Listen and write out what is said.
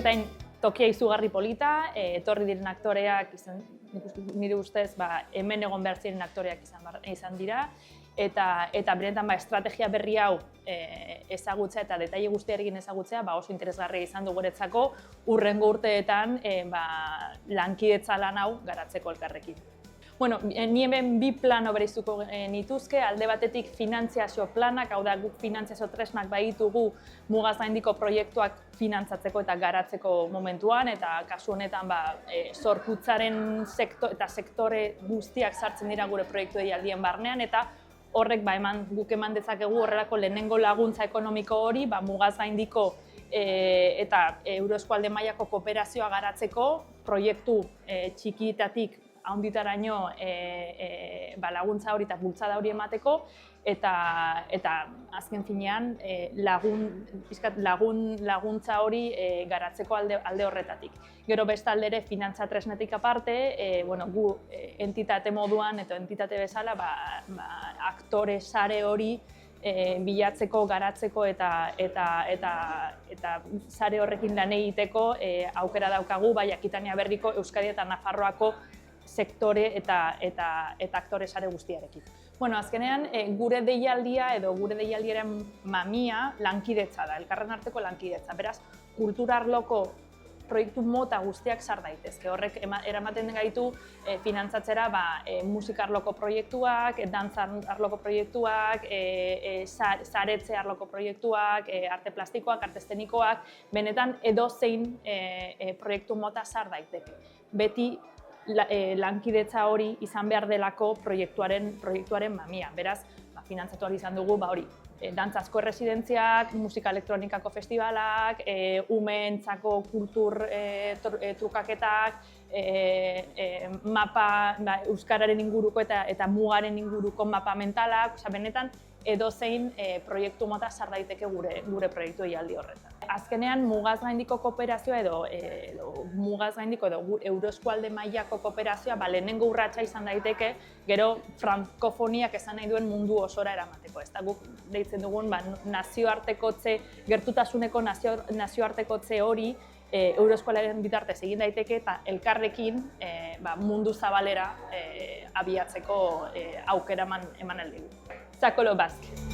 Guztietain tokia izugarri polita, etorri diren aktoreak nire ustez hemen egon behar ziren aktoreak izan dira, eta benetan estrategia berri hau ezagutzea eta detaile guztiarekin ezagutzea oso interesgarria izan du guretzako hurrengo urteetan lankidetza lan hau garatzeko elkarrekin. Bueno, ni hemen bi plano bereiztuko nituzke, alde batetik finantziazio planak, hau da guk finantziazio tresnak baditugu mugaz gaindiko proiektuak finantzatzeko eta garatzeko momentuan, eta kasu honetan sorkuntzaren eta sektore guztiak sartzen dira gure proiektu deialdien barnean, eta horrek guk eman dezakegu horrelako lehenengo laguntza ekonomiko hori mugaz gaindiko eta euroeskualde mailako kooperazioa garatzeko proiektu txikietatik handitaraino laguntza hori eta bultzada hori emateko, eta azken finean laguntza hori garatzeko alde horretatik. Gero bestalde ere finantza tresnetik aparte, gu entitate moduan eta entitate bezala aktore sare hori bilatzeko, garatzeko eta sare horrekin lan egiteko aukera daukagu Akitania Berriko, Euskadi eta Nafarroako sektore eta aktore sare guztiarekin. Azkenean, gure deialdia edo gure deialdiaren mamia lankidetza da, elkarren arteko lankidetza. Beraz, kultura arloko proiektu mota guztiak sar daitezke. Horrek eramaten gaitu finantzatzera musika arloko proiektuak, dantza arloko proiektuak, saretze arloko proiektuak, arte plastikoak, arte eszenikoak, benetan edozein proiektu mota sar daiteke. Beti lankidetza hori izan behar delako proiektuaren mamia. Beraz, finantzatu ahal izan dugu dantzazko erresidentziak, musika elektronikako festivalak, umeentzako kultur trukaketak, mapa, euskararen inguruko eta mugaren inguruko mapa mentalak, benetan edozein proiektu mota sar daiteke gure proiektu deialdi horretan. Azkenean, mugaz gaindiko kooperazioa edo mugaz gaindiko edo euroeskualde mailako kooperazioa lehenengo urratsa izan daiteke, gero frankofoniak esan nahi duen mundu osora eramateko. Ez da guk deitzen dugun nazioartekotze, gertutasuneko nazioartekotze hori euroeskualaren bitartez egin daiteke eta elkarrekin mundu zabalera abiatzeko aukera eman aldigu. Zakolo Basque.